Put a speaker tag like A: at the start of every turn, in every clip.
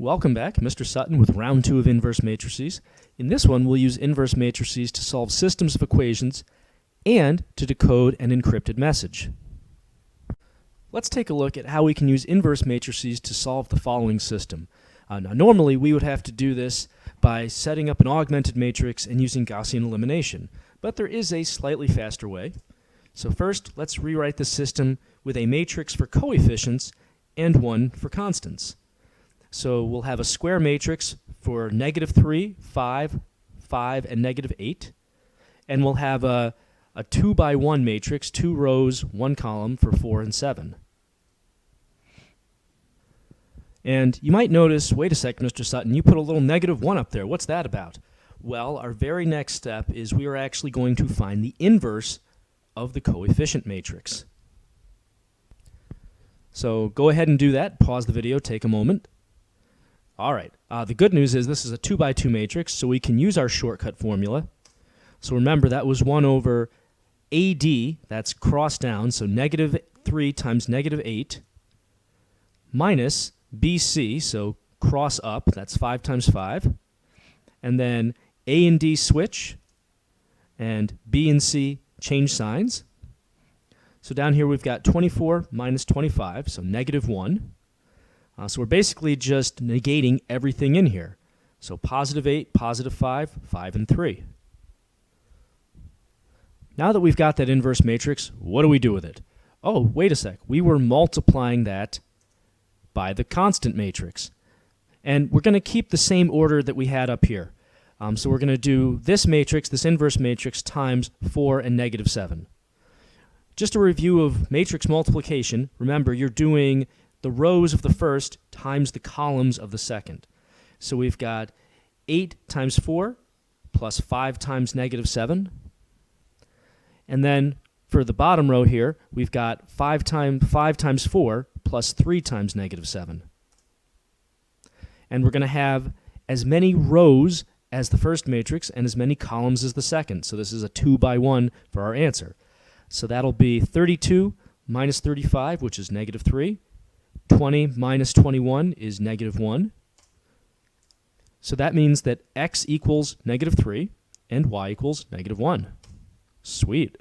A: Welcome back, Mr. Sutton with round 2 of inverse matrices. In this one, we'll use inverse matrices to solve systems of equations and to decode an encrypted message. Let's take a look at how we can use inverse matrices to solve the following system. Now, normally, we would have to do this by setting up an augmented matrix and using Gaussian elimination, but there is a slightly faster way. So first, let's rewrite the system with a matrix for coefficients and one for constants. So we'll have a square matrix for -3, 5, 5, and -8. And we'll have a 2 by 1 matrix, 2 rows, 1 column for 4 and 7. And you might notice, wait a sec, Mr. Sutton, you put a little -1 up there. What's that about? Well, our very next step is we are actually going to find the inverse of the coefficient matrix. So go ahead and do that. Pause the video, take a moment. All right, the good news is this is a 2 by 2 matrix, so we can use our shortcut formula. So remember, that was 1 over AD, that's cross down, so -3 times -8, minus BC, so cross up, that's 5 times 5, and then A and D switch, and B and C change signs. So down here we've got 24 minus 25, so -1. So we're basically just negating everything in here. So +8, +5, 5, and 3. Now that we've got that inverse matrix, what do we do with it? Oh, wait a sec. We were multiplying that by the constant matrix. And we're going to keep the same order that we had up here. So we're going to do this matrix, this inverse matrix, times 4 and -7. Just a review of matrix multiplication. Remember, you're doing the rows of the first times the columns of the second. So we've got 8 times 4 plus 5 times -7. And then for the bottom row here, we've got 5 times 4 plus 3 times -7. And we're going to have as many rows as the first matrix and as many columns as the second. So this is a 2 by 1 for our answer. So that'll be 32 minus 35, which is -3. 20 minus 21 is -1. So that means that x equals -3 and y equals -1. Sweet.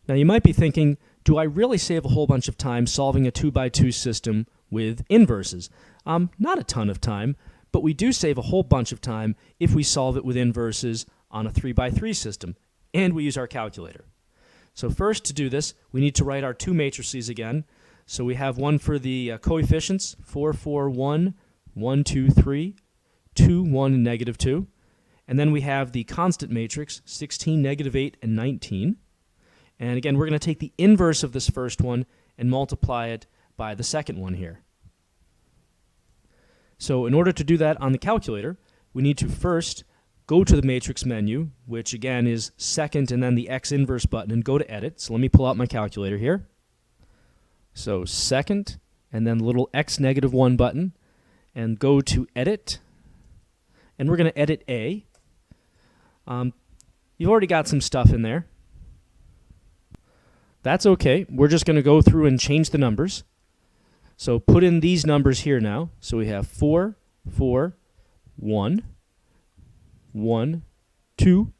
A: Now you might be thinking, do I really save a whole bunch of time solving a 2 by 2 system with inverses? Not a ton of time, but we do save a whole bunch of time if we solve it with inverses on a 3 by 3 system, and we use our calculator. So first, to do this, we need to write our two matrices again. So we have one for the coefficients, 4, 4, 1, 1, 2, 3, 2, 1, and -2. And then we have the constant matrix, 16, -8, and 19. And again, we're going to take the inverse of this first one and multiply it by the second one here. So in order to do that on the calculator, we need to first go to the matrix menu, which again is second and then the X inverse button, and go to edit. So let me pull out my calculator here. So second, and then the little X -1 button, and go to edit. And we're going to edit A. You've already got some stuff in there. That's okay. We're just going to go through and change the numbers. So put in these numbers here now. So we have 4, 4, 1, 1, 2,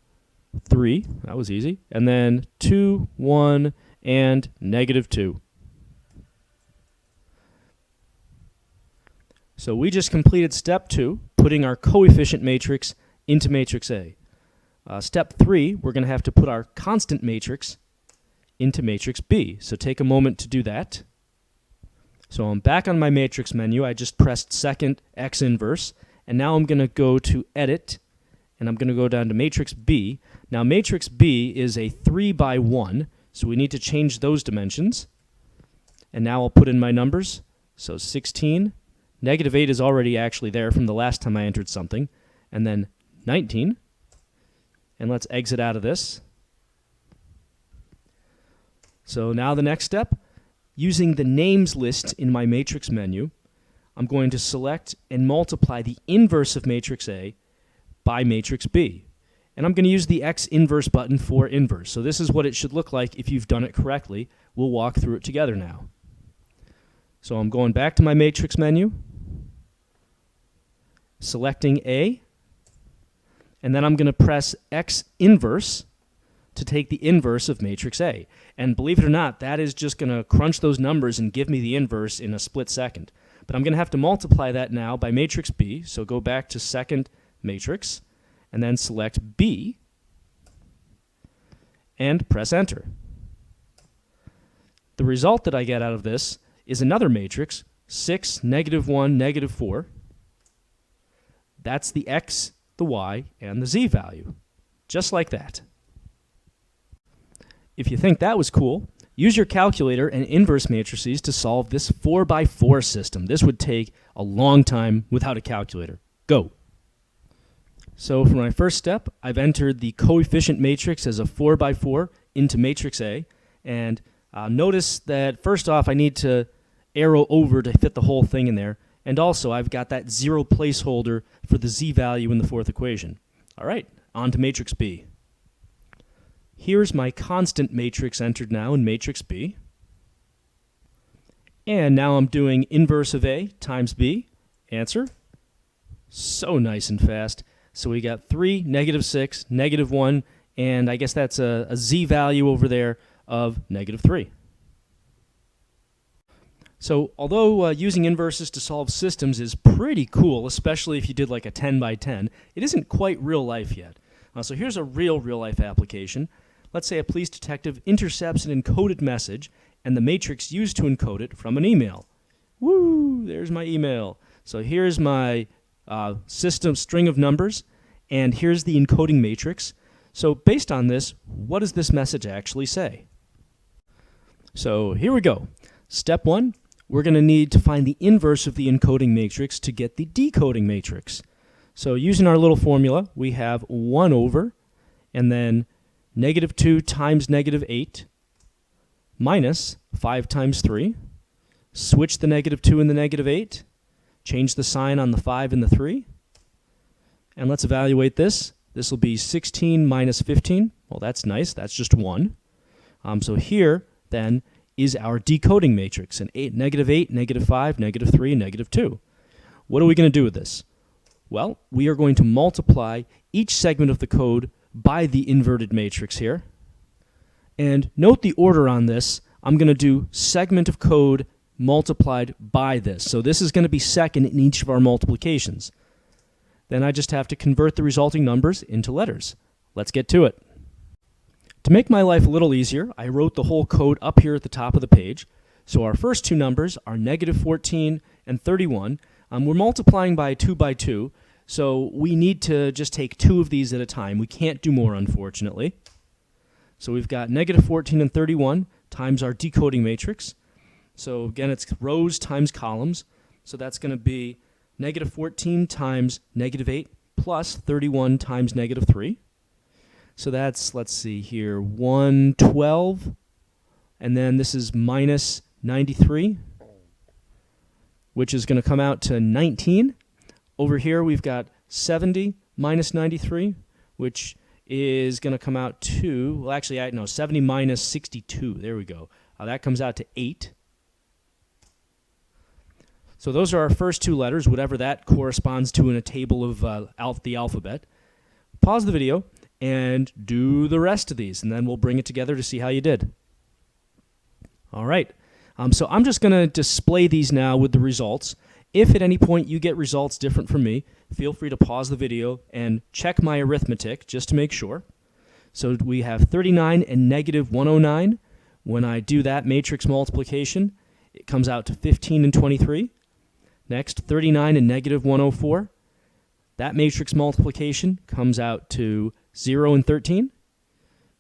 A: 3. That was easy. And then 2, 1, and -2. So we just completed step 2, putting our coefficient matrix into matrix A. Step 3, we're going to have to put our constant matrix into matrix B. So take a moment to do that. So I'm back on my matrix menu. I just pressed second X inverse, and now I'm going to go to edit, and I'm going to go down to matrix B. Now matrix B is a 3 by 1, so we need to change those dimensions. And now I'll put in my numbers. So 16. -8 is already actually there from the last time I entered something. And then 19. And let's exit out of this. So now the next step, using the names list in my matrix menu, I'm going to select and multiply the inverse of matrix A by matrix B. And I'm going to use the X inverse button for inverse. So this is what it should look like if you've done it correctly. We'll walk through it together now. So I'm going back to my matrix menu. selecting A, and then I'm going to press X inverse to take the inverse of matrix A. And believe it or not, that is just going to crunch those numbers and give me the inverse in a split second. But I'm going to have to multiply that now by matrix B, so go back to second matrix, and then select B, and press enter. The result that I get out of this is another matrix, 6, -1, -4. That's the X, the Y, and the Z value. Just like that. If you think that was cool, use your calculator and inverse matrices to solve this 4x4 system. This would take a long time without a calculator. Go. So for my first step, I've entered the coefficient matrix as a 4x4 into matrix A, and notice that first off I need to arrow over to fit the whole thing in there, and also I've got that 0 placeholder for the Z value in the fourth equation. All right, on to matrix B. Here's my constant matrix entered now in matrix B. And now I'm doing inverse of A times B. Answer. So nice and fast. So we got 3, -6, -1, and I guess that's a Z value over there of -3. So although using inverses to solve systems is pretty cool, especially if you did like a 10 by 10, it isn't quite real life yet. So here's a real life application. Let's say a police detective intercepts an encoded message and the matrix used to encode it from an email. Woo! There's my email. So here's my system string of numbers, and here's the encoding matrix. So based on this, what does this message actually say? So here we go. Step 1, we're going to need to find the inverse of the encoding matrix to get the decoding matrix. So using our little formula, we have 1 over, and then -2 times -8 minus 5 times 3. Switch the -2 and the -8. Change the sign on the 5 and the 3. And let's evaluate this. This will be 16 minus 15. Well, that's nice. That's just 1. So here, then, is our decoding matrix, an -8, -5, -3, and -2. What are we going to do with this? Well, we are going to multiply each segment of the code by the inverted matrix here. And note the order on this. I'm going to do segment of code multiplied by this. So this is going to be second in each of our multiplications. Then I just have to convert the resulting numbers into letters. Let's get to it. To make my life a little easier, I wrote the whole code up here at the top of the page. So our first two numbers are -14 and 31. We're multiplying by 2 by 2. So we need to just take 2 of these at a time. We can't do more, unfortunately. So we've got -14 and 31 times our decoding matrix. So again, it's rows times columns. So that's going to be -14 times -8 plus 31 times -3. So that's, let's see here, 112. And then this is minus 93, which is going to come out to 19. Over here, we've got 70 minus 93, which is going to come out to, well, actually, 70 minus 62. There we go. That comes out to 8. So those are our first 2 letters, whatever that corresponds to in a table of the alphabet. Pause the video and do the rest of these, and then we'll bring it together to see how you did. All right. So I'm just going to display these now with the results. If at any point you get results different from me, feel free to pause the video and check my arithmetic just to make sure. So we have 39 and -109. When I do that matrix multiplication, it comes out to 15 and 23. Next, 39 and -104. That matrix multiplication comes out to 0 and 13.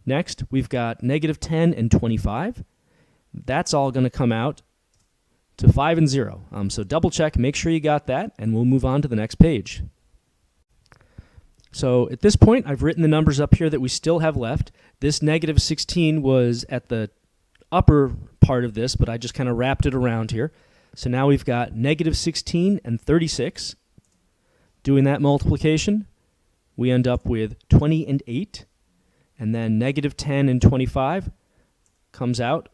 A: Next, we've got -10 and 25. That's all going to come out to 5 and 0. So double check, make sure you got that, and we'll move on to the next page. So at this point, I've written the numbers up here that we still have left. This -16 was at the upper part of this, but I just kind of wrapped it around here. So now we've got -16 and 36. Doing that multiplication, we end up with 20 and 8. And then -10 and 25 comes out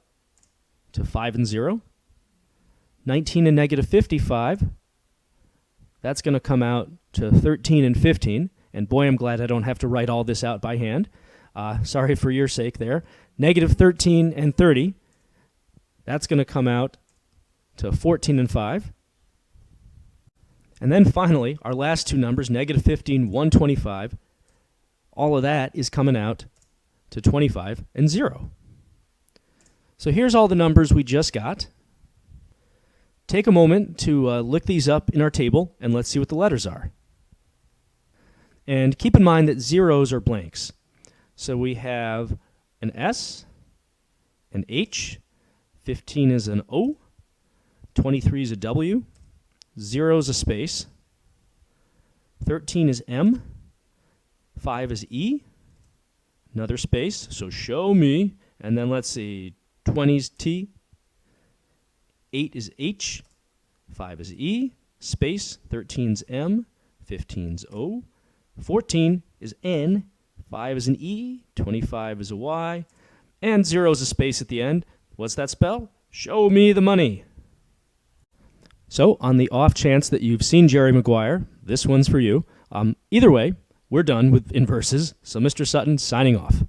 A: to 5 and 0. 19 and -55, that's going to come out to 13 and 15. And boy, I'm glad I don't have to write all this out by hand. Sorry for your sake there. Negative 13 and 30. That's going to come out to 14 and 5. And then finally, our last two numbers, negative 15, 125. All of that is coming out to 25 and 0. So here's all the numbers we just got. Take a moment to look these up in our table, and let's see what the letters are. And keep in mind that zeros are blanks. So we have an S, an H, 15 is an O, 23 is a W, 0 is a space, 13 is M, 5 is E, another space, so show me, and then let's see, 20 is T, 8 is H, 5 is E, space, 13 is M, 15 is O, 14 is N, 5 is an E, 25 is a Y, and 0 is a space at the end. What's that spell? Show me the money. So, on the off chance that you've seen Jerry Maguire, this one's for you. Either way, we're done with inverses, so Mr. Sutton signing off.